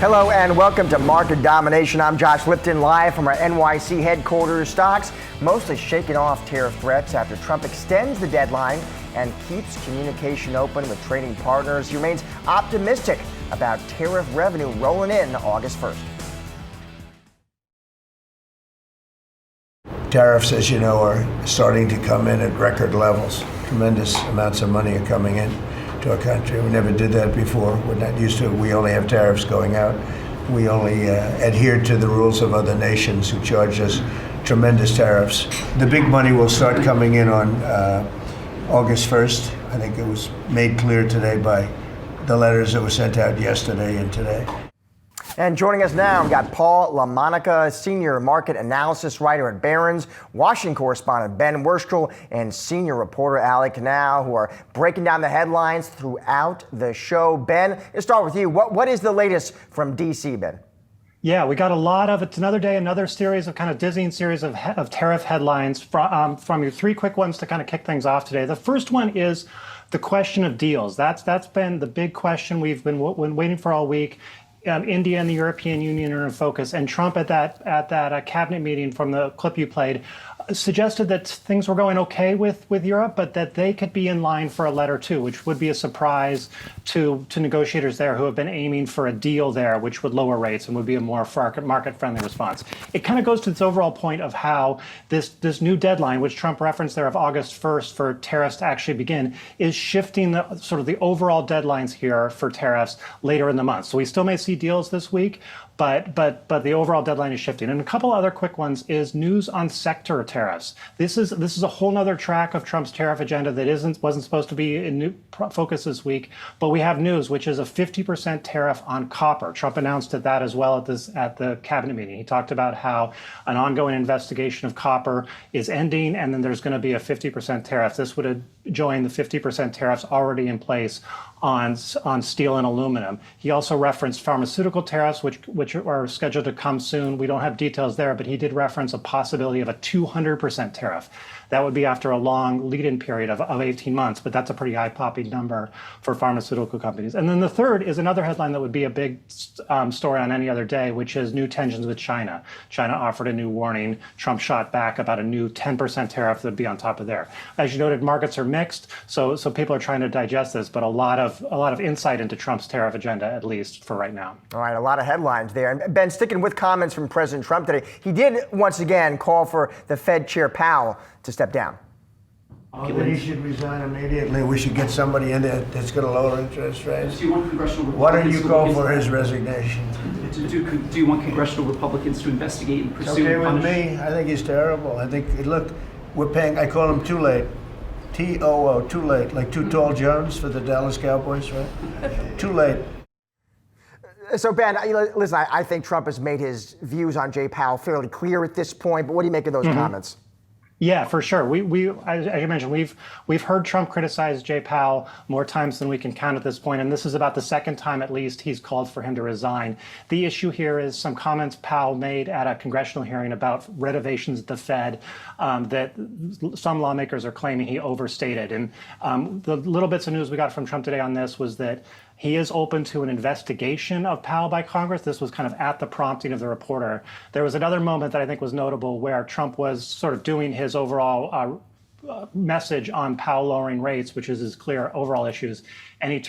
Hello and welcome to Market Domination. I'm Josh Lipton, live from our NYC headquarters. Stocks mostly shaking off tariff threats after Trump extends the deadline and keeps communication open with trading partners. He remains optimistic about tariff revenue rolling in August 1st. Tariffs, as you know, are starting to come in at record levels. Tremendous amounts of money are coming in to our country. We never did that before. We're not used to it. We only have tariffs going out. We only adhere to the rules of other nations who charge us tremendous tariffs. The big money will start coming in on August 1st. I think it was made clear today by the letters that were sent out yesterday and today. And joining us now, we've got Paul LaMonica, senior market analysis writer at Barron's, Washington correspondent Ben Wurstrel, and senior reporter Ali Canal, who are breaking down the headlines throughout the show. Ben, let's start with you. What is the latest from D.C., Ben? Yeah, we got a lot of, it's another day, another series of kind of dizzying series of tariff headlines from your three quick ones to kind of kick things off today. The first one is the question of deals. That's been the big question we've been waiting for all week. India and the European Union are in focus, and Trump at that cabinet meeting from the clip you played suggested that things were going okay with Europe, but that they could be in line for a letter too, which would be a surprise to negotiators there who have been aiming for a deal there, which would lower rates and would be a more market-friendly response. It kind of goes to this overall point of how this new deadline, which Trump referenced there of August 1st for tariffs to actually begin, is shifting the sort of the overall deadlines here for tariffs later in the month. So we still may see deals this week, but the overall deadline is shifting. And a couple other quick ones is news on sector tariffs. This is a whole nother track of Trump's tariff agenda that wasn't supposed to be in new focus this week. But we have news, which is a 50% tariff on copper. Trump announced that as well at the cabinet meeting. He talked about how an ongoing investigation of copper is ending, and then there's going to be a 50% tariff. This would join the 50% tariffs already in place on steel and aluminum. He also referenced pharmaceutical tariffs, which are scheduled to come soon. We don't have details there, but he did reference a possibility of a 200% tariff. That would be after a long lead-in period of 18 months, but that's a pretty eye-popping number for pharmaceutical companies. And then the third is another headline that would be a big story on any other day, which is new tensions with China. China offered a new warning. Trump shot back about a new 10% tariff that would be on top of there. As you noted, markets are mixed, so people are trying to digest this, but a lot of insight into Trump's tariff agenda, at least for right now. All right, a lot of headlines there. And Ben, sticking with comments from President Trump today, he did once again call for the Fed Chair Powell to step down. He should resign immediately. We should get somebody in there that's going to lower interest rates. Do you want congressional Why don't Republicans you call for his resignation? Do you want congressional Republicans to investigate and pursue Okay and with punish? me. I think he's terrible. I think, look, we're paying, I call him too late. T-O-O, too late. Like Too Tall Jones for the Dallas Cowboys, right? Too late. So, Ben, listen, I think Trump has made his views on Jay Powell fairly clear at this point, but what do you make of those comments? Yeah, for sure. We as you mentioned, we've heard Trump criticize Jay Powell more times than we can count at this point, and this is about the second time at least he's called for him to resign. The issue here is some comments Powell made at a congressional hearing about renovations at the Fed that some lawmakers are claiming he overstated. And the little bits of news we got from Trump today on this was that he is open to an investigation of Powell by Congress. This was kind of at the prompting of the reporter. There was another moment that I think was notable where Trump was sort of doing his overall message on Powell lowering rates, which is his clear overall issues. And he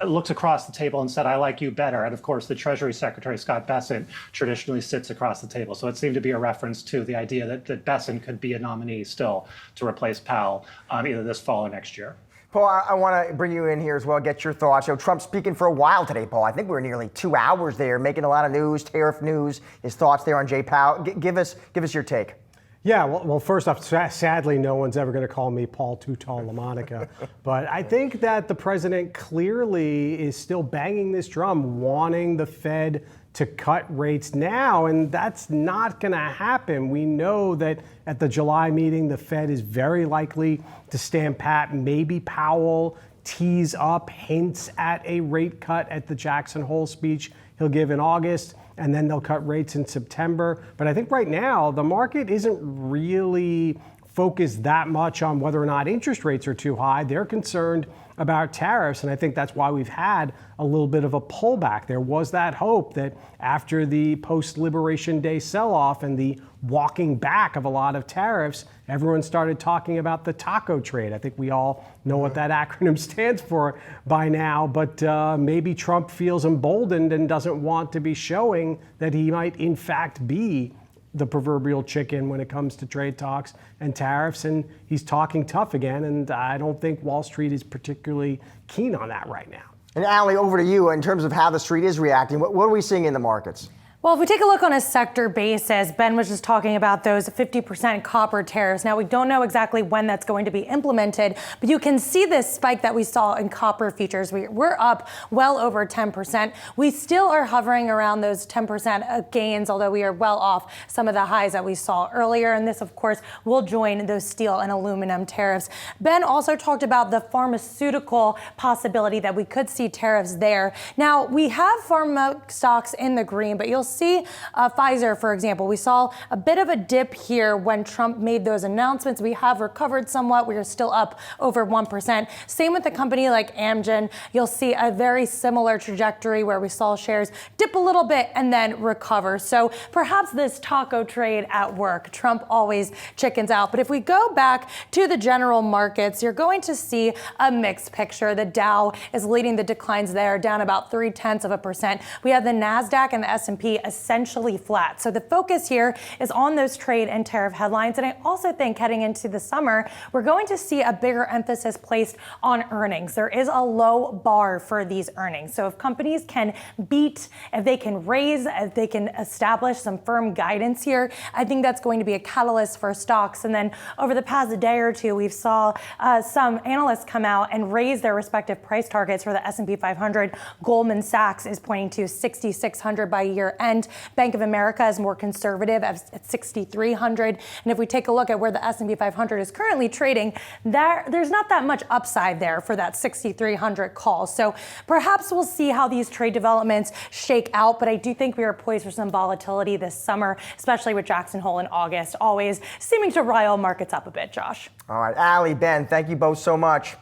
looked across the table and said, "I like you better." And of course, the Treasury Secretary, Scott Bessent, traditionally sits across the table. So it seemed to be a reference to the idea that Bessent could be a nominee still to replace Powell either this fall or next year. Paul, I want to bring you in here as well, get your thoughts. Trump speaking for a while today, Paul. I think we were nearly 2 hours there, making a lot of news, tariff news, his thoughts there on Jay Powell. Give us your take. Yeah, well, first off, sadly, no one's ever going to call me Paul Too Tall LaMonica. But I think that the president clearly is still banging this drum, wanting the Fed to cut rates now, and that's not going to happen. We know that at the July meeting, the Fed is very likely to stand pat. Maybe Powell tees up hints at a rate cut at the Jackson Hole speech he'll give in August, and then they'll cut rates in September. But I think right now, the market isn't really focused that much on whether or not interest rates are too high. They're concerned about tariffs. And I think that's why we've had a little bit of a pullback. There was that hope that after the post-Liberation Day sell-off and the walking back of a lot of tariffs, everyone started talking about the taco trade. I think we all know what that acronym stands for by now, but maybe Trump feels emboldened and doesn't want to be showing that he might in fact be the proverbial chicken when it comes to trade talks and tariffs, and he's talking tough again, and I don't think Wall Street is particularly keen on that right now. And Ali, over to you in terms of how the street is reacting. What are we seeing in the markets? Well, if we take a look on a sector basis, Ben was just talking about those 50% copper tariffs. Now, we don't know exactly when that's going to be implemented, but you can see this spike that we saw in copper futures. We're up well over 10%. We still are hovering around those 10% gains, although we are well off some of the highs that we saw earlier. And this, of course, will join those steel and aluminum tariffs. Ben also talked about the pharmaceutical possibility that we could see tariffs there. Now, we have pharma stocks in the green, but you'll see Pfizer, for example. We saw a bit of a dip here when Trump made those announcements. We have recovered somewhat. We are still up over 1%. Same with a company like Amgen. You'll see a very similar trajectory where we saw shares dip a little bit and then recover. So perhaps this taco trade at work. Trump always chickens out. But if we go back to the general markets, you're going to see a mixed picture. The Dow is leading the declines there, down about 0.3%. We have the NASDAQ and the S&P essentially flat. So the focus here is on those trade and tariff headlines. And I also think heading into the summer, we're going to see a bigger emphasis placed on earnings. There is a low bar for these earnings. So if companies can beat, if they can raise, if they can establish some firm guidance here, I think that's going to be a catalyst for stocks. And then over the past day or two, we've saw some analysts come out and raise their respective price targets for the S&P 500. Goldman Sachs is pointing to 6,600 by year end. Bank of America is more conservative at 6,300. And if we take a look at where the S&P 500 is currently trading, there's not that much upside there for that 6,300 call. So perhaps we'll see how these trade developments shake out. But I do think we are poised for some volatility this summer, especially with Jackson Hole in August, always seeming to rile markets up a bit, Josh. All right, Ali, Ben, thank you both so much.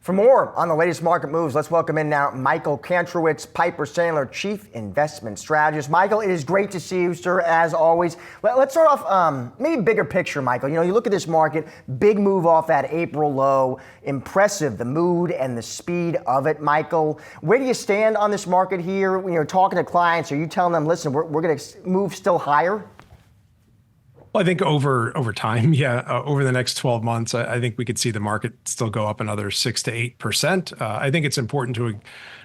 For more on the latest market moves, let's welcome in now Michael Caneritz, Piper Sandler Chief Investment Strategist. Michael, it is great to see you, sir, as always. Let's start off maybe bigger picture, Michael. You know, you look at this market, big move off that April low. Impressive, the mood and the speed of it, Michael. Where do you stand on this market here? When you're talking to clients, are you telling them, listen, we're going to move still higher? Well, I think over time, over the next 12 months, I think we could see the market still go up another 6 to 8%. I think it's important to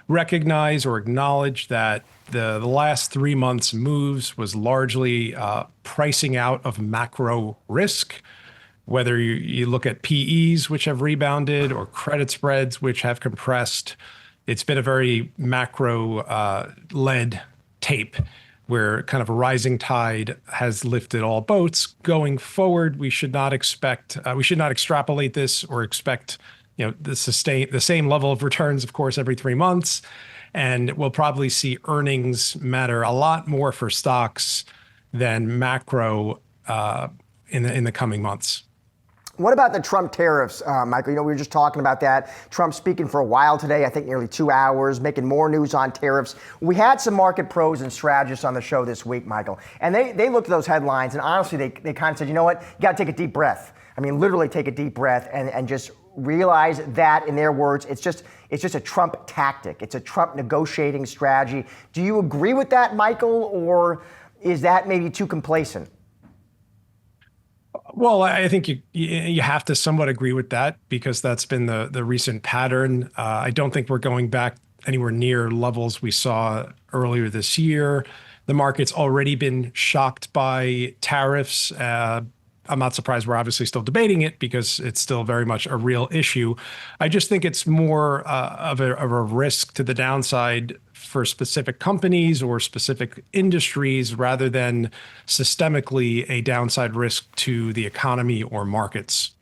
recognize or acknowledge that the last 3 months moves was largely pricing out of macro risk. Whether you look at PEs, which have rebounded, or credit spreads, which have compressed, it's been a very macro-led tape, where kind of a rising tide has lifted all boats. Going forward, we should not extrapolate this or expect, the same level of returns, of course, every 3 months. And we'll probably see earnings matter a lot more for stocks than macro in the coming months. What about the Trump tariffs, Michael? We were just talking about that. Trump speaking for a while today, I think nearly 2 hours, making more news on tariffs. We had some market pros and strategists on the show this week, Michael, and they looked at those headlines, and honestly, they kind of said, you know what, you got to take a deep breath. I mean, literally take a deep breath and just realize that, in their words, it's just a Trump tactic. It's a Trump negotiating strategy. Do you agree with that, Michael, or is that maybe too complacent? Well, I think you have to somewhat agree with that because that's been the recent pattern. I don't think we're going back anywhere near levels we saw earlier this year. The market's already been shocked by tariffs. I'm not surprised we're obviously still debating it because it's still very much a real issue. I just think it's more of a risk to the downside for specific companies or specific industries rather than systemically a downside risk to the economy or markets.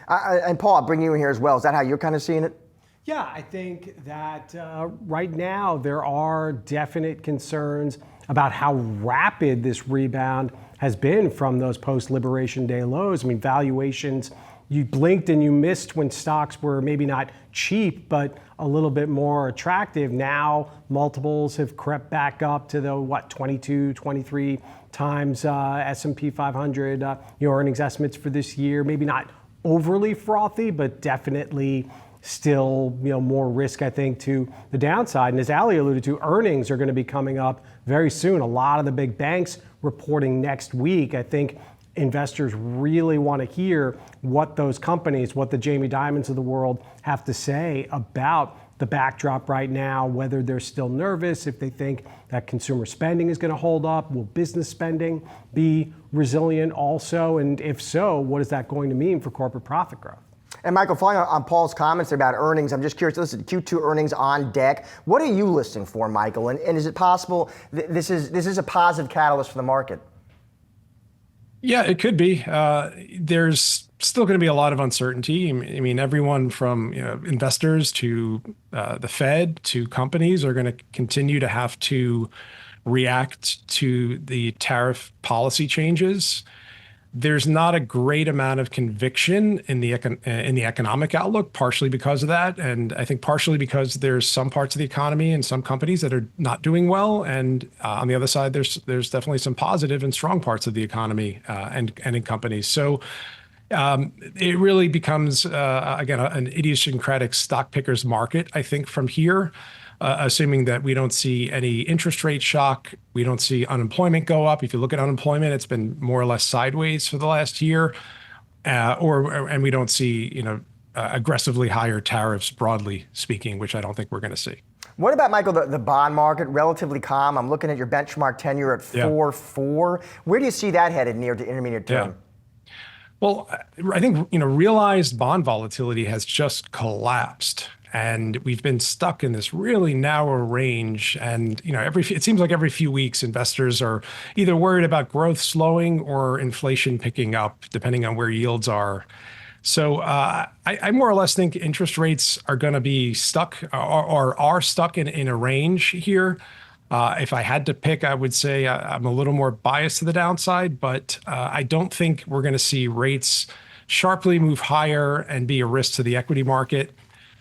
And Paul, I'll bring you in here as well. Is that how you're kind of seeing it? Yeah, I think that right now there are definite concerns about how rapid this rebound has been from those post-Liberation Day lows. I mean, valuations you blinked and you missed when stocks were maybe not cheap, but a little bit more attractive. Now multiples have crept back up to the 22, 23 times S&P 500 earnings estimates for this year. Maybe not overly frothy, but definitely still more risk, I think, to the downside. And as Ali alluded to, earnings are going to be coming up very soon. A lot of the big banks reporting next week. I think investors really want to hear what those companies, what the Jamie Dimons of the world have to say about the backdrop right now, whether they're still nervous, if they think that consumer spending is going to hold up, will business spending be resilient also? And if so, what is that going to mean for corporate profit growth? And Michael, following on Paul's comments about earnings, I'm just curious, listen, Q2 earnings on deck. What are you listening for, Michael? And is it possible this is a positive catalyst for the market? Yeah, it could be. There's still going to be a lot of uncertainty. I mean, everyone from investors to the Fed to companies are going to continue to have to react to the tariff policy changes. There's not a great amount of conviction in the economic outlook, partially because of that, and I think partially because there's some parts of the economy and some companies that are not doing well, and on the other side, there's definitely some positive and strong parts of the economy and in companies. So it really becomes again an idiosyncratic stock pickers market, I think, from here. Assuming that we don't see any interest rate shock, we don't see unemployment go up. If you look at unemployment, it's been more or less sideways for the last year, and we don't see aggressively higher tariffs, broadly speaking, which I don't think we're going to see. What about, Michael, the bond market? Relatively calm. I'm looking at your benchmark 10-year at 4.4. Where do you see that headed near to intermediate term? Yeah. Well, I think realized bond volatility has just collapsed. And we've been stuck in this really narrow range. And it seems like every few weeks, investors are either worried about growth slowing or inflation picking up, depending on where yields are. So I more or less think interest rates are going to be stuck or are stuck in a range here. If I had to pick, I would say I'm a little more biased to the downside, but I don't think we're going to see rates sharply move higher and be a risk to the equity market.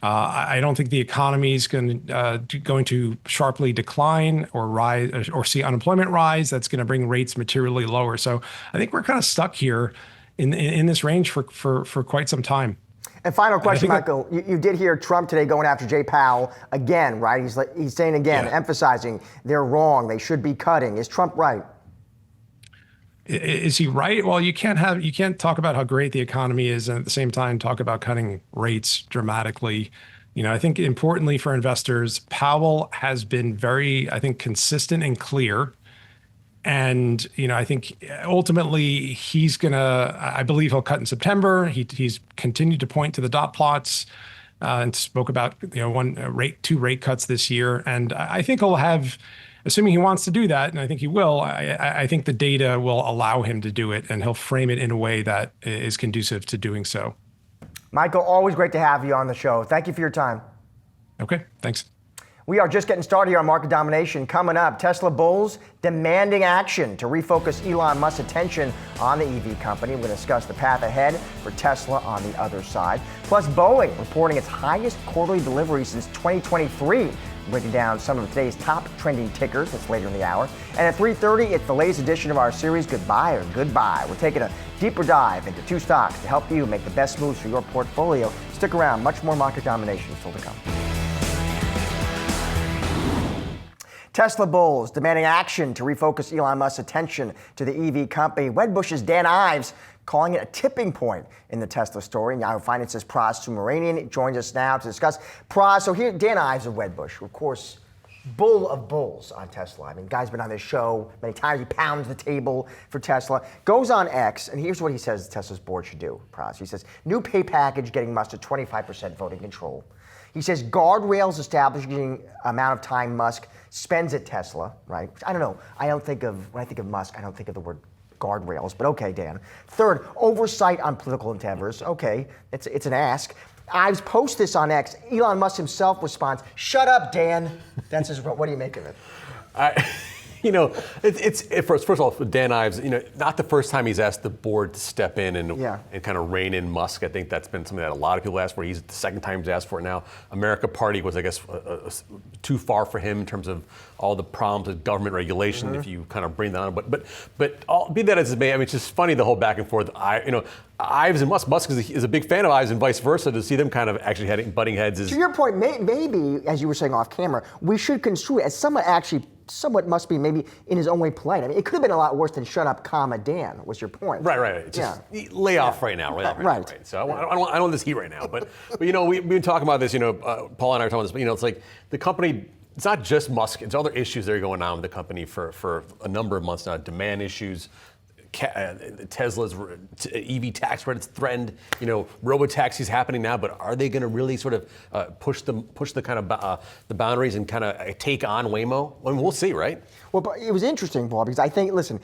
I don't think the economy is going to sharply decline or rise or see unemployment rise. That's going to bring rates materially lower. So I think we're kind of stuck here in this range for quite some time. And final question, Michael. You did hear Trump today going after Jay Powell again, right? He's saying again, emphasizing they're wrong. They should be cutting. Is Trump right? Is he right? Well, you can't talk about how great the economy is and at the same time talk about cutting rates dramatically. I think importantly for investors, Powell has been very, consistent and clear. And, I think ultimately I believe he'll cut in September. He's continued to point to the dot plots and spoke about, two rate cuts this year. And I think he'll have, assuming he wants to do that, and I think he will, I think the data will allow him to do it, and he'll frame it in a way that is conducive to doing so. Michael, always great to have you on the show. Thank you for your time. Okay, thanks. We are just getting started here on Market Domination. Coming up, Tesla bulls demanding action to refocus Elon Musk's attention on the EV company. We're going to discuss the path ahead for Tesla on the other side. Plus, Boeing reporting its highest quarterly delivery since 2023. Breaking down some of today's top trending tickers. That's later in the hour. And at 3:30, it's the latest edition of our series, Goodbye or Goodbye. We're taking a deeper dive into two stocks to help you make the best moves for your portfolio. Stick around. Much more Market Domination still to come. Tesla bulls demanding action to refocus Elon Musk's attention to the EV company. Wedbush's Dan Ives calling it a tipping point in the Tesla story. Yahoo Finance's Pras Subramanian joins us now to discuss. Pras, so here, Dan Ives of Wedbush, of course, bull of bulls on Tesla. I mean, guy's been on this show many times. He pounds the table for Tesla. Goes on X, and here's what he says Tesla's board should do, Pras. He says, new pay package getting Musk to 25% voting control. He says guardrails establishing amount of time Musk spends at Tesla, right? I don't know. When I think of Musk, I don't think of the word guardrails, but okay, Dan. Third, oversight on political endeavors. Okay, it's an ask. Ives posts this on X. Elon Musk himself responds, "Shut up, Dan." That's his. What do you make of it? First of all, for Dan Ives, not the first time he's asked the board to step in and kind of rein in Musk. I think that's been something that a lot of people asked for. He's the second time he's asked for it now. America Party was, I guess, too far for him in terms of all the problems with government regulation. If you kind of bring that on, but be that as it may, it's just funny the whole back and forth. Ives and Musk is a big fan of Ives and vice versa. To see them kind of actually butting heads is. To your point, maybe as you were saying off camera, we should construe it as somewhat must be maybe in his own way polite. it could have been a lot worse than "shut up, comma, Dan." Was your point? Right. Just lay off right now. Right. So I don't want this heat right now. But we've been talking about this. Paul and I are talking about this. But it's like the company. It's not just Musk. It's other issues that are going on with the company for a number of months now. Demand issues. Tesla's EV tax credits threatened. Robo-taxis happening now, but are they going to really sort of push the kind of the boundaries and kind of take on Waymo? We'll see, right? Well, but it was interesting, Paul, because I think, listen,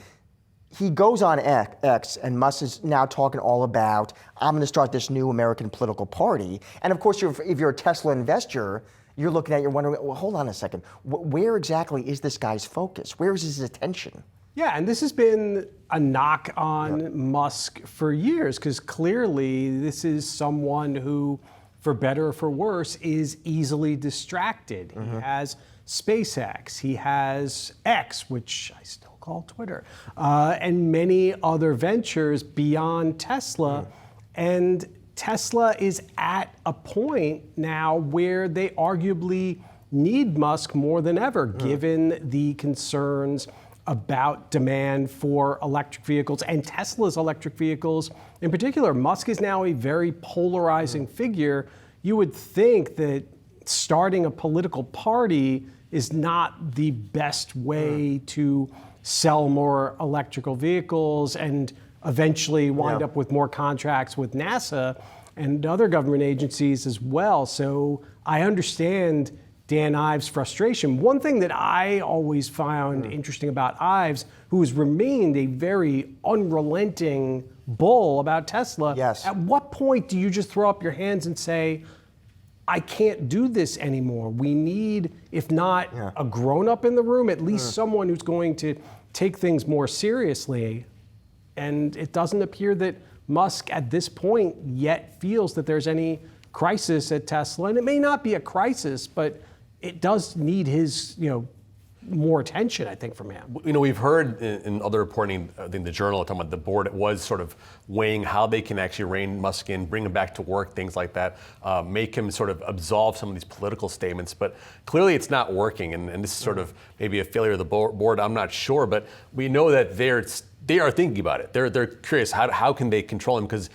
he goes on X, and Musk is now talking all about, I'm going to start this new American political party. And of course, if you're a Tesla investor, you're looking at it, you're wondering, well, hold on a second. Where exactly is this guy's focus? Where is his attention? Yeah, and this has been a knock on Musk for years, because clearly this is someone who, for better or for worse, is easily distracted. He has SpaceX, he has X, which I still call Twitter, and many other ventures beyond Tesla. And Tesla is at a point now where they arguably need Musk more than ever, given the concerns about demand for electric vehicles and Tesla's electric vehicles in particular. Musk is now a very polarizing figure. You would think that starting a political party is not the best way to sell more electrical vehicles and eventually wind up with more contracts with NASA and other government agencies as well. So I understand Dan Ives' frustration. One thing that I always found interesting about Ives, who has remained a very unrelenting bull about Tesla, at what point do you just throw up your hands and say, I can't do this anymore? We need, if not a grown-up in the room, at least someone who's going to take things more seriously. And it doesn't appear that Musk at this point yet feels that there's any crisis at Tesla. And it may not be a crisis, but it does need his, more attention, I think, from him. We've heard in other reporting, I think the Journal talking about the board was sort of weighing how they can actually rein Musk in, bring him back to work, things like that, make him sort of absolve some of these political statements. But clearly it's not working, and this is sort of maybe a failure of the board, I'm not sure, but we know that they are thinking about it. They're curious, how can they control him? Because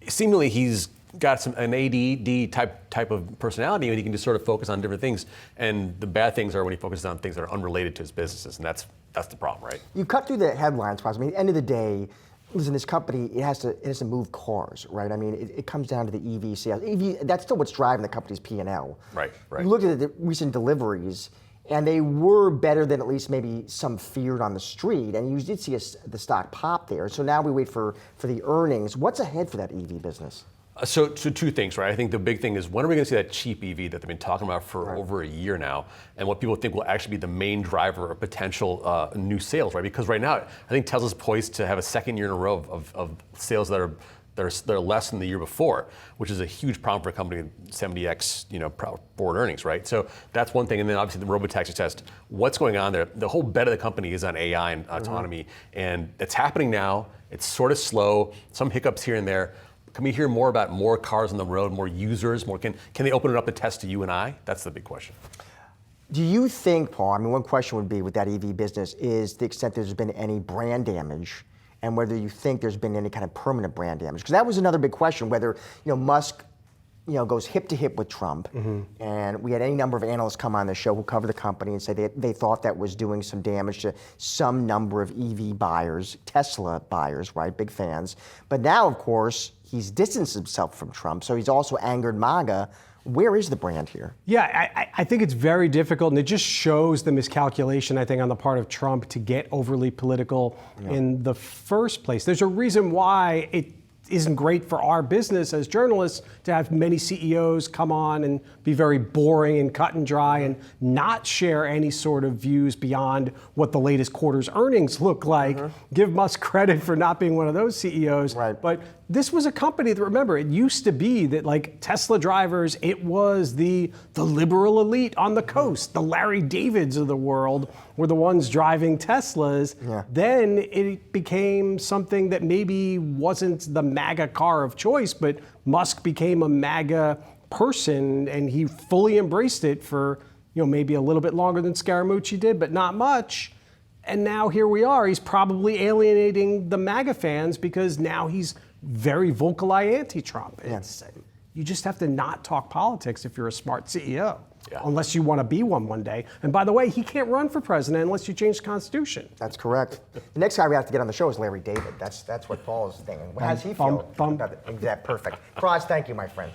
seemingly he's got an ADD type of personality, and he can just sort of focus on different things. And the bad things are when he focuses on things that are unrelated to his businesses, and that's the problem, right? You cut through the headlines, at the end of the day, listen, this company, it has to move cars, right? It comes down to the EV sales. That's still what's driving the company's P&L. Right. You look at the recent deliveries, and they were better than at least maybe some feared on the street, and you did see the stock pop there. So now we wait for the earnings. What's ahead for that EV business? So two things, right? I think the big thing is, when are we going to see that cheap EV that they've been talking about for over a year now, and what people think will actually be the main driver of potential new sales, right? Because right now, I think Tesla's poised to have a second year in a row of sales that are less than the year before, which is a huge problem for a company with 70x forward earnings, right? So that's one thing. And then obviously the robotaxi test. What's going on there? The whole bet of the company is on AI and autonomy, and it's happening now. It's sort of slow, some hiccups here and there. Can we hear more about more cars on the road, more users, can they open it up to test to you and I? That's the big question. Do you think, Paul, one question would be with that EV business is the extent there's been any brand damage, and whether you think there's been any kind of permanent brand damage? Because that was another big question, whether Musk goes hip to hip with Trump, and we had any number of analysts come on the show who cover the company and say they thought that was doing some damage to some number of EV buyers, Tesla buyers, right, big fans. But now, of course, he's distanced himself from Trump, so he's also angered MAGA. Where is the brand here? Yeah, I think it's very difficult, and it just shows the miscalculation, I think, on the part of Trump to get overly political in the first place. There's a reason why it isn't great for our business as journalists to have many CEOs come on and be very boring and cut and dry and not share any sort of views beyond what the latest quarter's earnings look like. Give Musk credit for not being one of those CEOs. Right. But this was a company that, remember, it used to be that like Tesla drivers, it was the liberal elite on the coast. The Larry Davids of the world were the ones driving Teslas. Then it became something that maybe wasn't the MAGA car of choice, but Musk became a MAGA person and he fully embraced it for, maybe a little bit longer than Scaramucci did, but not much. And now here we are. He's probably alienating the MAGA fans because now he's very vocally anti-Trump. You just have to not talk politics if you're a smart CEO, unless you want to be one day. And by the way, he can't run for president unless you change the Constitution. That's correct. The next guy we have to get on the show is Larry David. That's what Paul is thinking. How does he feel about it? Exactly. Perfect. Faraz, thank you, my friend.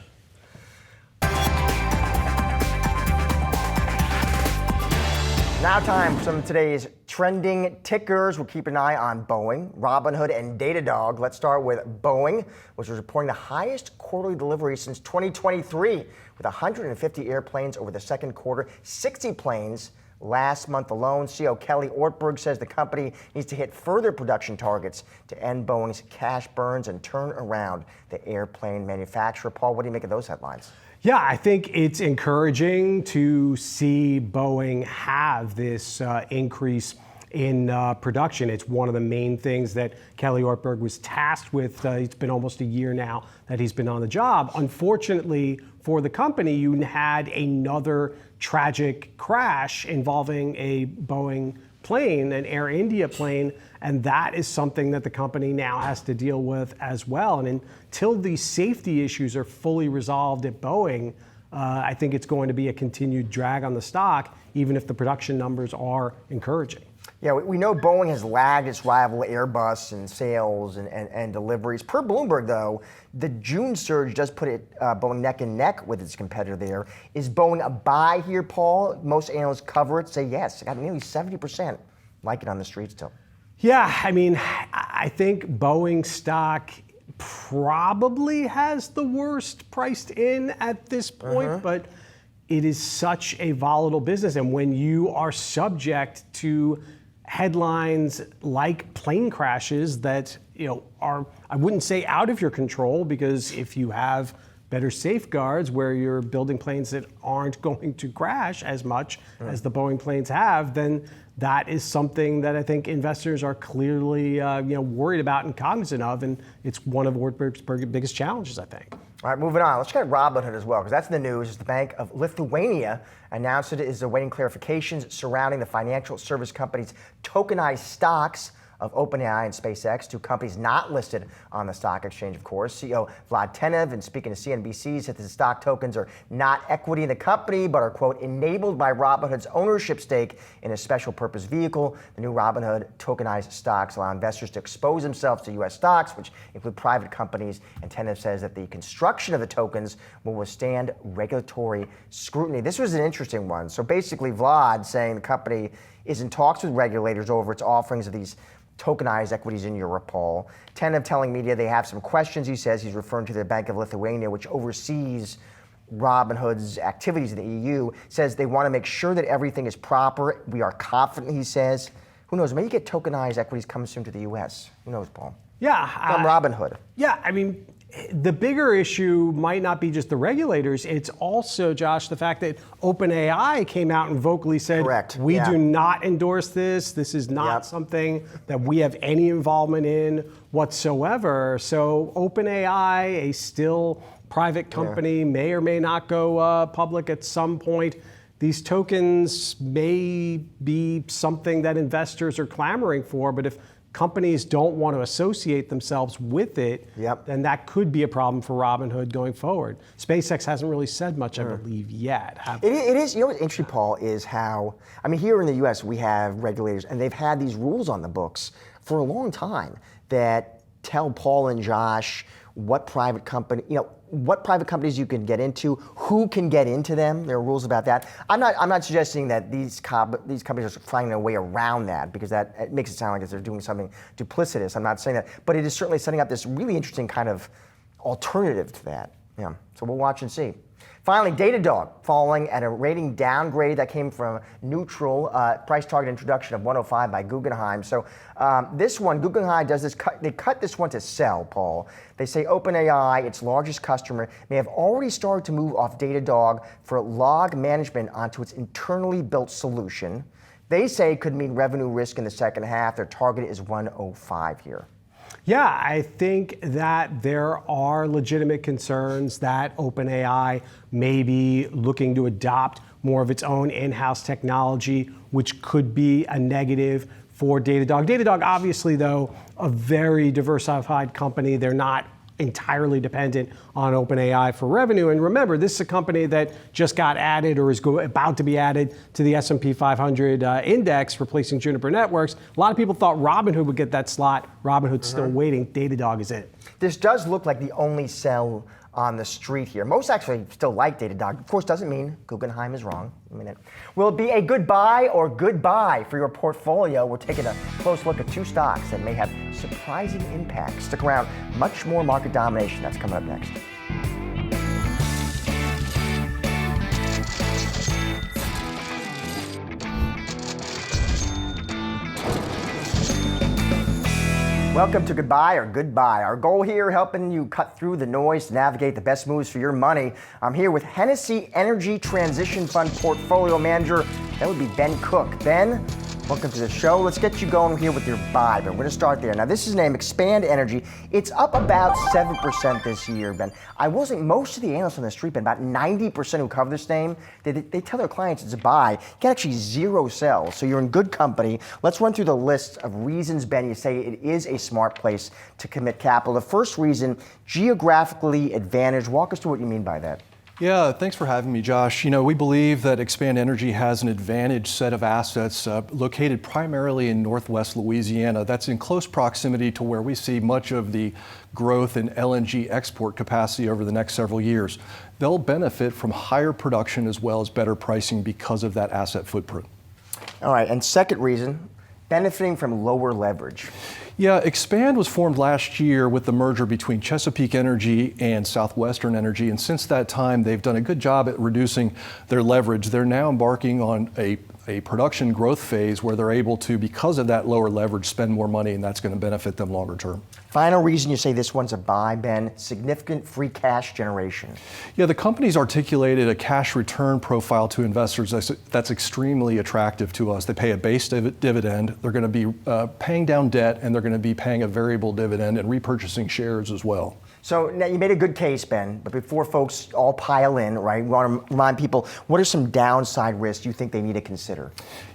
Now time for some of today's trending tickers. We'll keep an eye on Boeing, Robinhood, and Datadog. Let's start with Boeing, which was reporting the highest quarterly delivery since 2023, with 150 airplanes over the second quarter, 60 planes last month alone. CEO Kelly Ortberg says the company needs to hit further production targets to end Boeing's cash burns and turn around the airplane manufacturer. Paul, what do you make of those headlines? Yeah, I think it's encouraging to see Boeing have this increase in production. It's one of the main things that Kelly Ortberg was tasked with. It's been almost a year now that he's been on the job. Unfortunately for the company, you had another tragic crash involving a Boeing plane, an Air India plane, and that is something that the company now has to deal with as well. And until these safety issues are fully resolved at Boeing, I think it's going to be a continued drag on the stock, even if the production numbers are encouraging. Yeah, we know Boeing has lagged its rival Airbus in sales and deliveries. Per Bloomberg, though, the June surge does put Boeing neck and neck with its competitor there. Is Boeing a buy here, Paul? Most analysts cover it, say yes. I got nearly 70% like it on the street still. Yeah, I mean, I think Boeing stock probably has the worst priced in at this point, but it is such a volatile business. And when you are subject to headlines like plane crashes that are, I wouldn't say out of your control, because if you have better safeguards where you're building planes that aren't going to crash as much as the Boeing planes have, then that is something that I think investors are clearly worried about and cognizant of, and it's one of Ortberg's biggest challenges, I think. All right, moving on. Let's check Robinhood as well, because that's in the news. The Bank of Lithuania announced it is awaiting clarifications surrounding the financial service company's tokenized stocks of OpenAI and SpaceX, two companies not listed on the stock exchange, of course. CEO Vlad Tenev, and speaking to CNBC, said the stock tokens are not equity in the company, but are, quote, enabled by Robinhood's ownership stake in a special purpose vehicle. The new Robinhood tokenized stocks allow investors to expose themselves to U.S. stocks, which include private companies. And Tenev says that the construction of the tokens will withstand regulatory scrutiny. This was an interesting one. So basically, Vlad saying the company is in talks with regulators over its offerings of these tokenized equities in Europe, Paul. Tenev telling media they have some questions. He says he's referring to the Bank of Lithuania, which oversees Robinhood's activities in the EU, says they want to make sure that everything is proper. We are confident, he says. Who knows? Maybe you get tokenized equities coming soon to the U.S. Who knows, Paul? Yeah. From Robinhood. Yeah, I mean, the bigger issue might not be just the regulators. It's also, Josh, the fact that OpenAI came out and vocally said, we do not endorse this. This is not something that we have any involvement in whatsoever. So OpenAI, a still private company, may or may not go public at some point. These tokens may be something that investors are clamoring for, but if companies don't want to associate themselves with it, then that could be a problem for Robinhood going forward. SpaceX hasn't really said much, I believe, yet. It is, what's interesting, Paul, is how, I mean, here in the U.S., we have regulators, and they've had these rules on the books for a long time that tell Paul and Josh what private company, what private companies you can get into, who can get into them. There are rules about that. I'm not suggesting that these companies are finding a way around that, because it makes it sound like they're doing something duplicitous. I'm not saying that, but it is certainly setting up this really interesting kind of alternative to that. Yeah. So we'll watch and see. Finally, Datadog falling at a rating downgrade that came from neutral, price target introduction of 105 by Guggenheim. So this one, Guggenheim does this, they cut this one to sell, Paul. They say OpenAI, its largest customer, may have already started to move off Datadog for log management onto its internally built solution. They say it could mean revenue risk in the second half. Their target is 105 here. Yeah, I think that there are legitimate concerns that OpenAI may be looking to adopt more of its own in-house technology, which could be a negative for Datadog. Datadog, obviously, though, a very diversified company. They're not entirely dependent on OpenAI for revenue. And remember, this is a company that just got added or is about to be added to the S&P 500 index, replacing Juniper Networks. A lot of people thought Robinhood would get that slot. Robinhood's still waiting. Datadog is it. This does look like the only sell on the street here. Most actually still like Datadog. Of course, doesn't mean Guggenheim is wrong. Will it be a good buy or good buy for your portfolio? We're taking a close look at two stocks that may have surprising impacts. Stick around. Much more market domination. That's coming up next. Welcome to Goodbye or Goodbye. Our goal here, helping you cut through the noise to navigate the best moves for your money. I'm here with Hennessy Energy Transition Fund Portfolio Manager. That would be Ben Cook. Ben, welcome to the show. Let's get you going here with your buy, but we're going to start there. Now, this is named Expand Energy. It's up about 7% this year, Ben. I will say most of the analysts on the street, Ben, about 90% who cover this name, they tell their clients it's a buy. You get actually zero sells, so you're in good company. Let's run through the list of reasons, Ben, you say it is a smart place to commit capital. The first reason, geographically advantaged. Walk us through what you mean by that. Yeah, thanks for having me, Josh. You know, we believe that Expand Energy has an advantaged set of assets located primarily in Northwest Louisiana. That's in close proximity to where we see much of the growth in LNG export capacity over the next several years. They'll benefit from higher production as well as better pricing because of that asset footprint. All right, and second reason, benefiting from lower leverage. Yeah, Expand was formed last year with the merger between Chesapeake Energy and Southwestern Energy, and since that time, they've done a good job at reducing their leverage. They're now embarking on a production growth phase where they're able to, because of that lower leverage, spend more money, and that's going to benefit them longer term. Final reason you say this one's a buy, Ben, significant free cash generation. Yeah, the company's articulated a cash return profile to investors that's extremely attractive to us. They pay a base dividend, they're going to be paying down debt, and they're going to be paying a variable dividend and repurchasing shares as well. So now you made a good case, Ben, but before folks all pile in, right, we want to remind people, what are some downside risks you think they need to consider?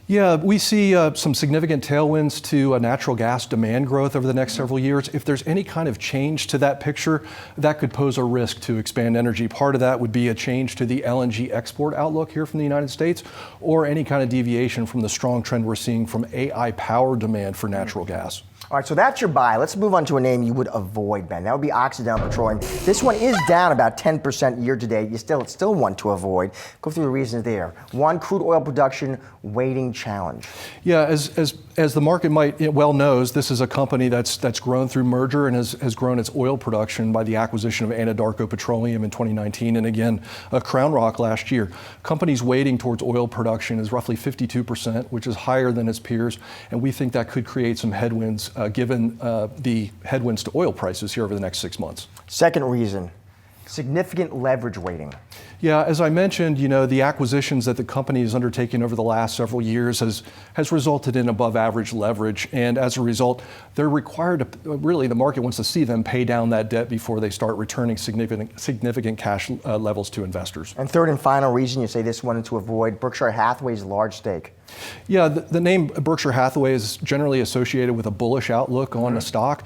Yeah, we see some significant tailwinds to natural gas demand growth over the next several years. If there's any kind of change to that picture, that could pose a risk to Expand Energy. Part of that would be a change to the LNG export outlook here from the United States, or any kind of deviation from the strong trend we're seeing from AI power demand for natural gas. All right, so that's your buy. Let's move on to a name you would avoid, Ben. That would be Occidental Petroleum. This one is down about 10% year to date. It's still one to avoid. Go through the reasons there. One, crude oil production waiting challenge. Yeah, as the market might well knows, this is a company that's grown through merger and has grown its oil production by the acquisition of Anadarko Petroleum in 2019, and again, Crown Rock last year. Company's weighting towards oil production is roughly 52%, which is higher than its peers, and we think that could create some headwinds given the headwinds to oil prices here over the next 6 months. Second reason, significant leverage weighting. Yeah, as I mentioned, you know, the acquisitions that the company has undertaken over the last several years has resulted in above average leverage, and as a result, they're required to, really the market wants to see them pay down that debt before they start returning significant cash levels to investors. And third and final reason you say this one to avoid, Berkshire Hathaway's large stake. Yeah, the name Berkshire Hathaway is generally associated with a bullish outlook on a stock.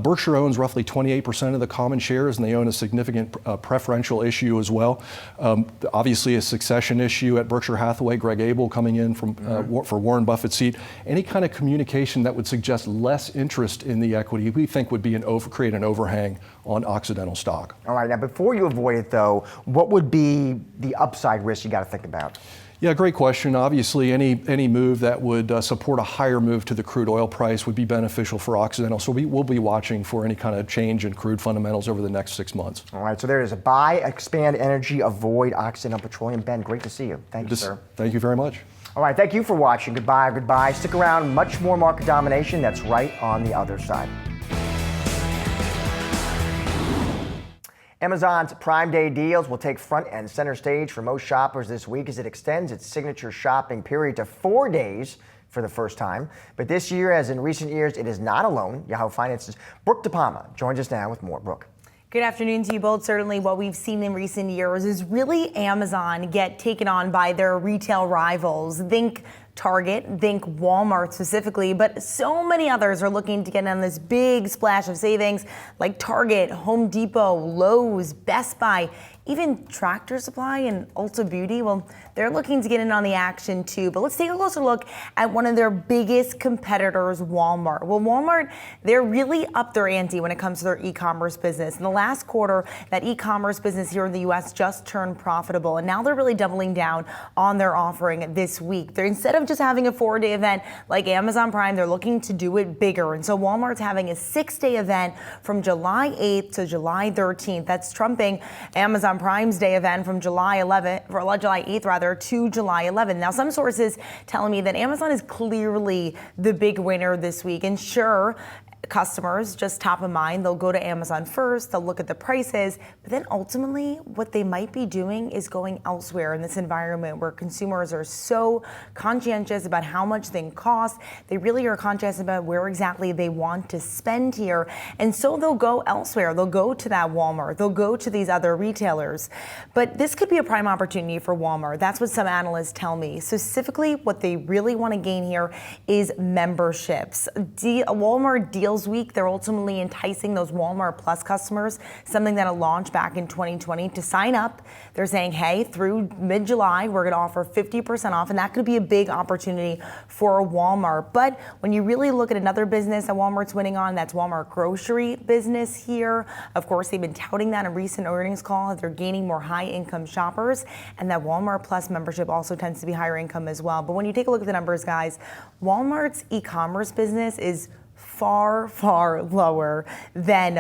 Berkshire owns roughly 28% of the common shares, and they own a significant preferential issue as well. Obviously, a succession issue at Berkshire Hathaway, Greg Abel coming in from for Warren Buffett's seat. Any kind of communication that would suggest less interest in the equity, we think would be create an overhang on Occidental stock. All right, now before you avoid it though, what would be the upside risk you got to think about? Yeah, great question. Obviously, any move that would support a higher move to the crude oil price would be beneficial for Occidental. So we will be watching for any kind of change in crude fundamentals over the next 6 months. All right, so there is a buy, expand energy, avoid Occidental Petroleum. Ben, great to see you. Thank you, sir. Thank you very much. All right, thank you for watching. Goodbye, goodbye. Stick around, much more market domination. That's right on the other side. Amazon's Prime Day deals will take front and center stage for most shoppers this week as it extends its signature shopping period to 4 days for the first time. But this year, as in recent years, it is not alone. Yahoo Finance's Brooke DePalma joins us now with more. Brooke. Good afternoon to you both. Certainly what we've seen in recent years is really Amazon get taken on by their retail rivals. Think Target, think Walmart specifically, but so many others are looking to get on this big splash of savings like Target, Home Depot, Lowe's, Best Buy, even Tractor Supply and Ulta Beauty. Well, they're looking to get in on the action too. But let's take a closer look at one of their biggest competitors, Walmart. Well, Walmart, they're really up their ante when it comes to their e-commerce business. In the last quarter, that e-commerce business here in the U.S. just turned profitable, and now they're really doubling down on their offering this week. They're, instead of just having a 4-day event like Amazon Prime, they're looking to do it bigger. And so Walmart's having a 6-day event from July 8th to July 13th. That's trumping Amazon Prime's Day event from July 8th to July 11th. Now, some sources telling me that Amazon is clearly the big winner this week. And sure, customers, just top of mind, they'll go to Amazon first, they'll look at the prices, but then ultimately what they might be doing is going elsewhere in this environment where consumers are so conscientious about how much things cost. They really are conscious about where exactly they want to spend here. And so they'll go elsewhere. They'll go to that Walmart. They'll go to these other retailers. But this could be a prime opportunity for Walmart. That's what some analysts tell me. Specifically, what they really want to gain here is memberships. Walmart Deals Week, they're ultimately enticing those Walmart Plus customers, something that'll launch back in 2020, to sign up. They're saying, hey, through mid-July, we're going to offer 50% off, and that could be a big opportunity for Walmart. But when you really look at another business that Walmart's winning on, that's Walmart grocery business here. Of course, they've been touting that in recent earnings call, that they're gaining more high-income shoppers, and that Walmart Plus membership also tends to be higher income as well. But when you take a look at the numbers, guys, Walmart's e-commerce business is far, far lower than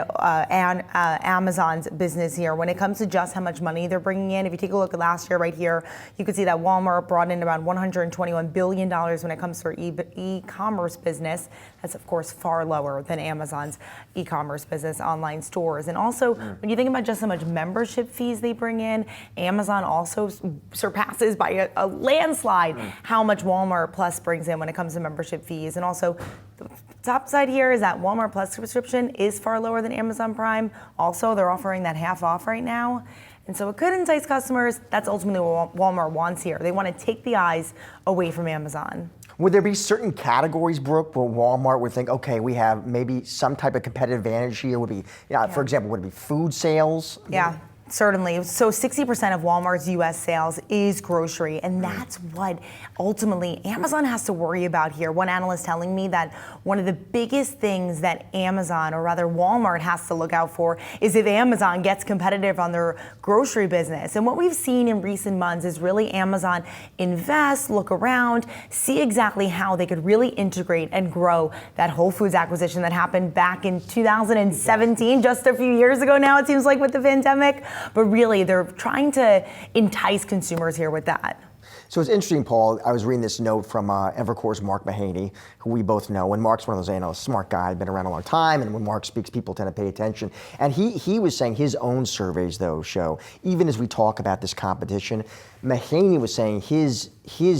Amazon's business here when it comes to just how much money they're bringing in. If you take a look at last year right here, you can see that Walmart brought in around $121 billion when it comes to their e-commerce business. That's, of course, far lower than Amazon's e-commerce business, online stores. And also, when you think about just how much membership fees they bring in, Amazon also surpasses by a landslide how much Walmart Plus brings in when it comes to membership fees. And also, the top side here is that Walmart Plus subscription is far lower than Amazon Prime. Also, they're offering that half off right now. And so it could entice customers. That's ultimately what Walmart wants here. They want to take the eyes away from Amazon. Would there be certain categories, Brooke, where Walmart would think, okay, we have maybe some type of competitive advantage here? Would be, for example, would it be food sales? Yeah. Certainly. So 60% of Walmart's U.S. sales is grocery, and that's what ultimately Amazon has to worry about here. One analyst telling me that one of the biggest things that Amazon, or rather Walmart, has to look out for is if Amazon gets competitive on their grocery business. And what we've seen in recent months is really Amazon invest, look around, see exactly how they could really integrate and grow that Whole Foods acquisition that happened back in 2017, just a few years ago now, it seems like, with the pandemic. But really, they're trying to entice consumers here with that. So it's interesting, Paul. I was reading this note from Evercore's Mark Mahaney, who we both know. And Mark's one of those analysts, smart guy, been around a long time. And when Mark speaks, people tend to pay attention. And he was saying his own surveys, though, show, even as we talk about this competition, Mahaney was saying his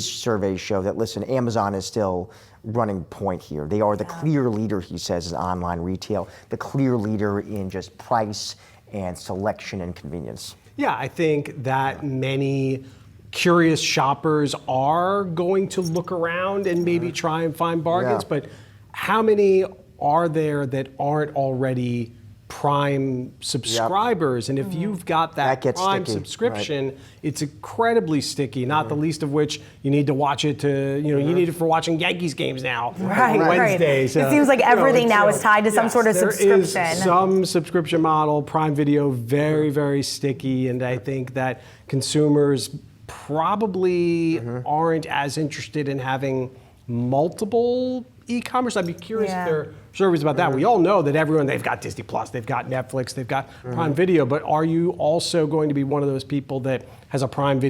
surveys show that, listen, Amazon is still running point here. They are the clear leader, he says, in online retail, the clear leader in just price and selection and convenience. Yeah, I think that many curious shoppers are going to look around and maybe try and find bargains, but how many are there that aren't already Prime subscribers? And if you've got that Prime subscription, it's incredibly sticky, not the least of which you need to watch it to, you need it for watching Yankees games now on Wednesdays. It seems like everything now is tied to some sort of subscription. There is some subscription model, Prime Video, very, very sticky. And I think that consumers probably aren't as interested in having multiple e-commerce. I'd be curious if there are surveys about that. We all know that they've got Disney Plus, they've got Netflix, they've got Prime Video, but are you also going to be one of those people that has a Prime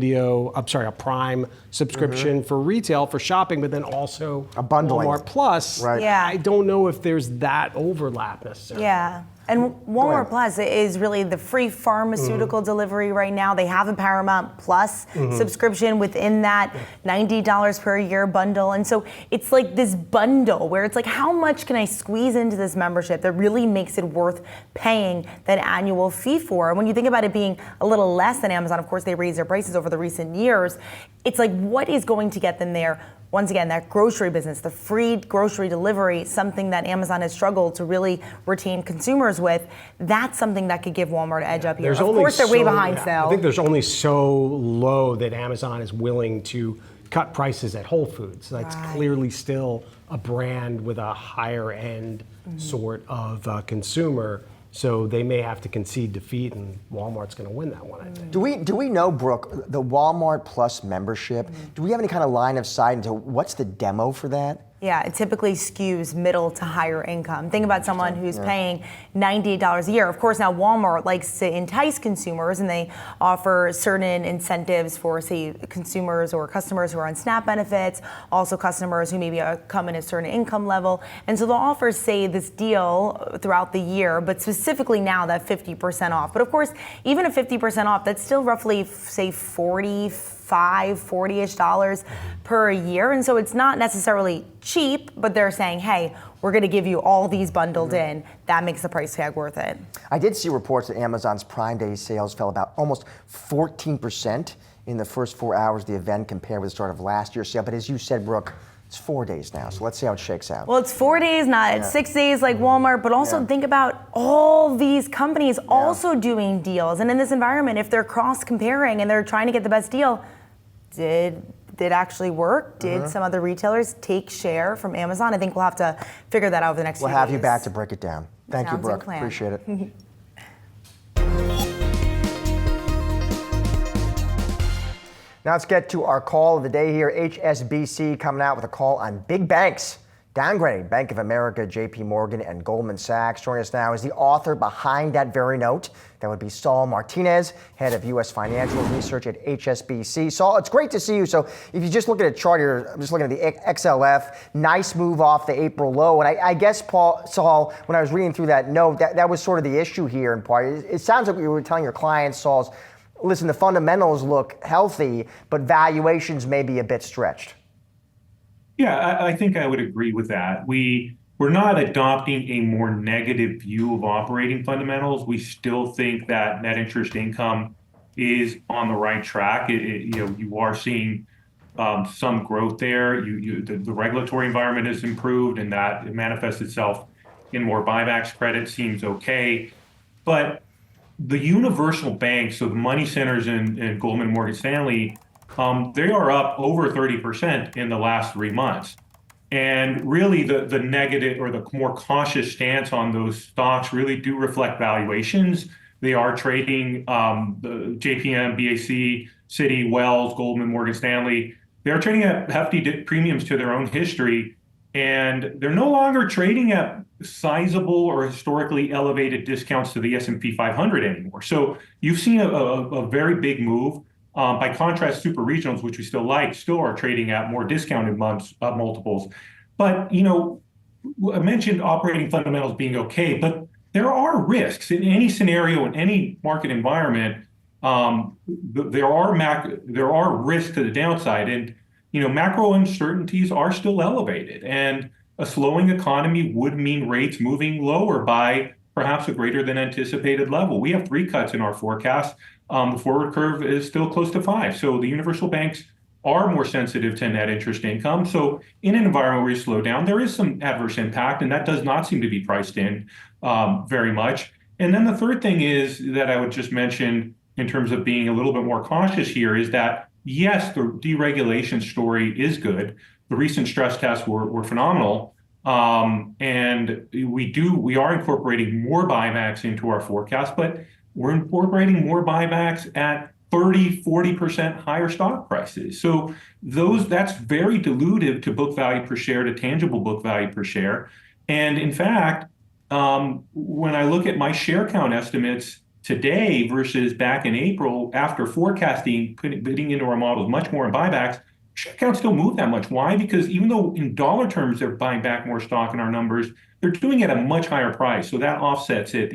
subscription for retail, for shopping, but then also a bundling. Walmart Plus? Right. Yeah. I don't know if there's that overlap necessarily. Yeah. And Walmart Plus is really the free pharmaceutical delivery right now. They have a Paramount Plus subscription within that $90 per year bundle. And so it's like this bundle where it's like, how much can I squeeze into this membership that really makes it worth paying that annual fee for? And when you think about it being a little less than Amazon, of course, they raised their prices over the recent years. It's like, what is going to get them there? Once again, that grocery business, the free grocery delivery, something that Amazon has struggled to really retain consumers with, that's something that could give Walmart an edge up here. Of course, they're way behind sale. I think there's only so low that Amazon is willing to cut prices at Whole Foods. That's clearly still a brand with a higher end sort of consumer. So they may have to concede defeat, and Walmart's going to win that one, I think. Do we know, Brooke, the Walmart Plus membership, do we have any kind of line of sight into what's the demo for that? Yeah, it typically skews middle to higher income. Think about someone who's paying $98 a year. Of course, now Walmart likes to entice consumers, and they offer certain incentives for, say, consumers or customers who are on SNAP benefits, also customers who maybe come in a certain income level. And so they'll offer, say, this deal throughout the year, but specifically now that 50% off. But of course, even at 50% off, that's still roughly, say, $40-ish per year. And so it's not necessarily cheap, but they're saying, hey, we're going to give you all these bundled in. That makes the price tag worth it. I did see reports that Amazon's Prime Day sales fell about almost 14% in the first 4 hours of the event compared with the start of last year's sale. But as you said, Brooke, it's 4 days now, so let's see how it shakes out. Well, it's 4 days, not 6 days like Walmart, but also think about all these companies also doing deals. And in this environment, if they're cross-comparing and they're trying to get the best deal, did it actually work? Did some other retailers take share from Amazon? I think we'll have to figure that out over the next few days. We'll have you back to break it down. Thank you, Sounds like a Brooke. plan. Appreciate it. Now let's get to our call of the day here. HSBC coming out with a call on big banks downgrading Bank of America, JP Morgan, and Goldman Sachs. Joining us now is the author behind that very note. That would be Saul Martinez, head of U.S. Financial Research at HSBC. Saul, it's great to see you. So if you just look at a chart here, I'm just looking at the XLF, nice move off the April low. And I guess, Saul, when I was reading through that note, that was sort of the issue here in part. It sounds like you were telling your clients, Saul, listen, the fundamentals look healthy, but valuations may be a bit stretched. Yeah, I think I would agree with that. We're not adopting a more negative view of operating fundamentals. We still think that net interest income is on the right track. You are seeing some growth there. The regulatory environment has improved, and that it manifests itself in more buybacks. Credit seems okay, but the universal banks, so the money centers and Goldman and Morgan Stanley, they are up over 30% in the last 3 months. And really the negative or the more cautious stance on those stocks really do reflect valuations. They are trading the JPM, BAC, Citi, Wells, Goldman, Morgan Stanley. They're trading at hefty premiums to their own history. And they're no longer trading at sizable or historically elevated discounts to the S&P 500 anymore. So you've seen a very big move. By contrast, super regionals, which we still like, still are trading at more discounted multiples. But, I mentioned operating fundamentals being okay, but there are risks in any scenario, in any market environment. There are risks to the downside, and macro uncertainties are still elevated. And a slowing economy would mean rates moving lower by perhaps a greater than anticipated level. We have 3 cuts in our forecast. The forward curve is still close to 5. So the universal banks are more sensitive to net interest income. So in an environment where you slow down, there is some adverse impact, and that does not seem to be priced in very much. And then the third thing is that I would just mention in terms of being a little bit more cautious here is that, yes, the deregulation story is good. The recent stress tests were phenomenal. And we are incorporating more buybacks into our forecast, but we're incorporating more buybacks at 30–40% higher stock prices. So that's very dilutive to book value per share, to tangible book value per share. And in fact, when I look at my share count estimates today versus back in April, after forecasting, putting into our models much more in buybacks, share count still moved that much. Why? Because even though in dollar terms they're buying back more stock in our numbers, they're doing it at a much higher price. So that offsets it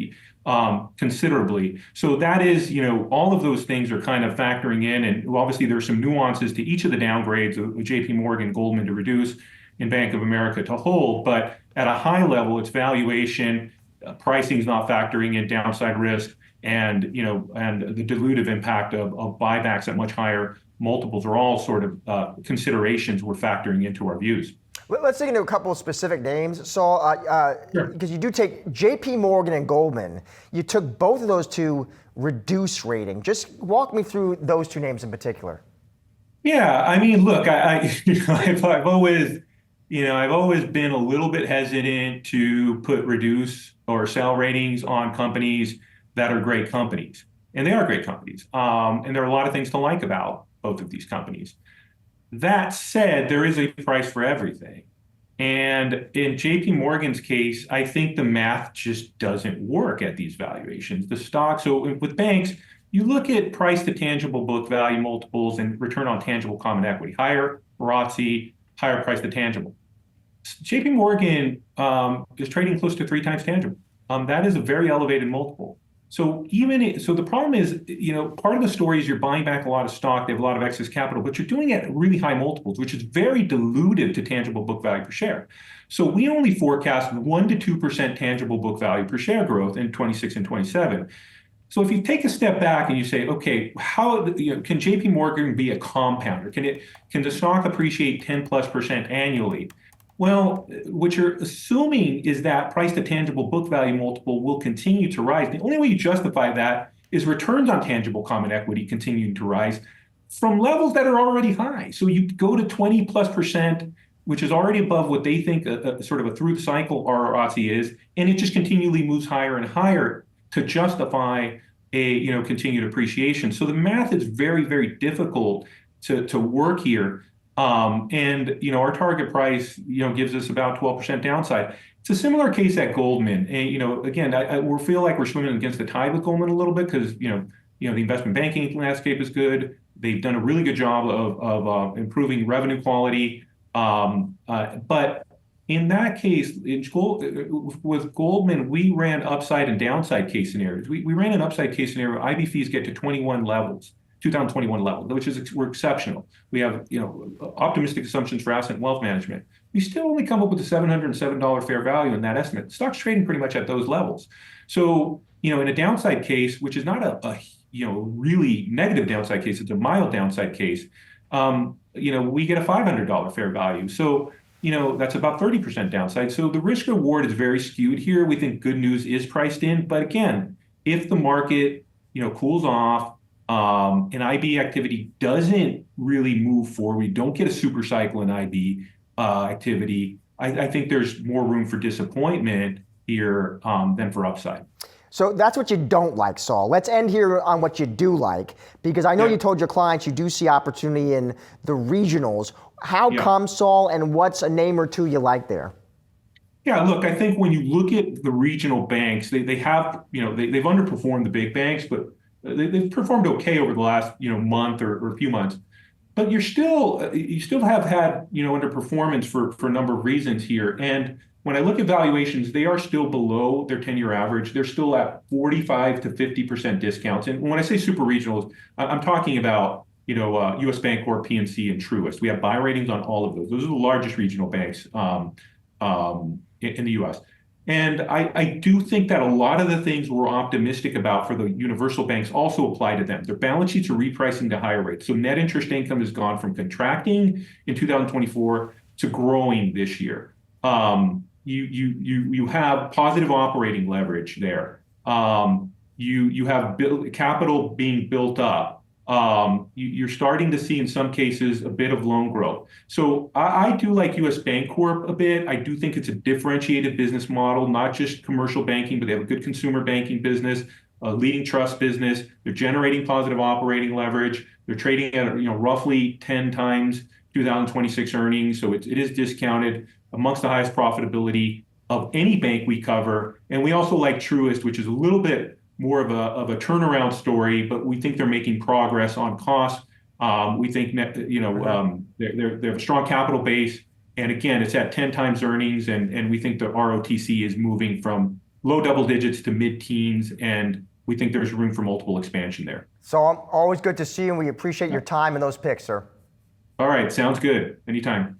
considerably. So that is, all of those things are kind of factoring in. And obviously there's some nuances to each of the downgrades of JP Morgan, Goldman to reduce, and Bank of America to hold. But at a high level, it's valuation, pricing is not factoring in downside risk, and the dilutive impact of buybacks at much higher multiples are all sort of considerations we're factoring into our views. Let's dig into a couple of specific names, Saul, because you do take JP Morgan and Goldman. You took both of those to reduce rating. Just walk me through those two names in particular. Yeah, I mean, look, I've always been a little bit hesitant to put reduce or sell ratings on companies that are great companies, and they are great companies. And there are a lot of things to like about both of these companies. That said, there is a price for everything. And in JP Morgan's case, I think the math just doesn't work at these valuations. The stock, so with banks, you look at price to tangible book value multiples and return on tangible common equity, higher ROTCE, higher price to tangible. JP Morgan is trading close to 3 times tangible. That is a very elevated multiple. So the problem is, part of the story is you're buying back a lot of stock, they have a lot of excess capital, but you're doing it at really high multiples, which is very dilutive to tangible book value per share. So we only forecast 1% to 2% tangible book value per share growth in 26 and 27. So if you take a step back and you say, okay, how can JP Morgan be a compounder? Can the stock appreciate 10+% annually? Well, what you're assuming is that price to tangible book value multiple will continue to rise. The only way you justify that is returns on tangible common equity continuing to rise from levels that are already high. So you go to 20+%, which is already above what they think sort of a through the cycle ROTCE is, and it just continually moves higher and higher to justify a continued appreciation. So the math is very, very difficult to work here. And our target price gives us about 12% downside. It's a similar case at Goldman. And, again, we feel like we're swimming against the tide with Goldman a little bit because the investment banking landscape is good. They've done a really good job of improving revenue quality. But in that case, with Goldman, we ran upside and downside case scenarios. We ran an upside case scenario. IB fees get to 2021 level, which is we're exceptional. We have optimistic assumptions for asset and wealth management. We still only come up with a $707 fair value in that estimate. Stock's trading pretty much at those levels. So in a downside case, which is not a really negative downside case, it's a mild downside case. We get a $500 fair value. So that's about 30% downside. So the risk reward is very skewed here. We think good news is priced in, but again, if the market cools off, and IB activity doesn't really move forward, we don't get a super cycle in IB activity, I think there's more room for disappointment here than for upside. So that's what you don't like, Saul. Let's end here on what you do like, because I know you told your clients you do see opportunity in the regionals. How come, Saul, and what's a name or two you like there? Yeah, look, I think when you look at the regional banks, they have, they've underperformed the big banks, but they've performed okay over the last month or a few months, but you still have had underperformance for a number of reasons here. And when I look at valuations, they are still below their 10-year average. They're still at 45 to 50% discounts. And when I say super regionals, I'm talking about U.S. Bancorp, PNC, and Truist. We have buy ratings on all of those. Those are the largest regional banks in the U.S. And I do think that a lot of the things we're optimistic about for the universal banks also apply to them. Their balance sheets are repricing to higher rates. So net interest income has gone from contracting in 2024 to growing this year. You have positive operating leverage there. You have capital being built up. You're starting to see in some cases a bit of loan growth. So I do like US Bancorp a bit. I do think it's a differentiated business model, not just commercial banking, but they have a good consumer banking business, a leading trust business. They're generating positive operating leverage. They're trading at roughly 10 times 2026 earnings. So it is discounted, amongst the highest profitability of any bank we cover. And we also like Truist, which is a little bit more of a turnaround story, but we think they're making progress on cost. We think they have a strong capital base, and again, it's at 10 times earnings, and we think the ROTC is moving from low double digits to mid-teens, and we think there's room for multiple expansion there. So always good to see you, and we appreciate your time and those picks, sir. All right, sounds good. Anytime.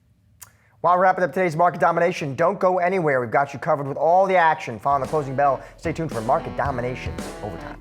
While we're wrapping up today's Market Domination, don't go anywhere. We've got you covered with all the action. Following the closing bell, stay tuned for Market Domination Overtime.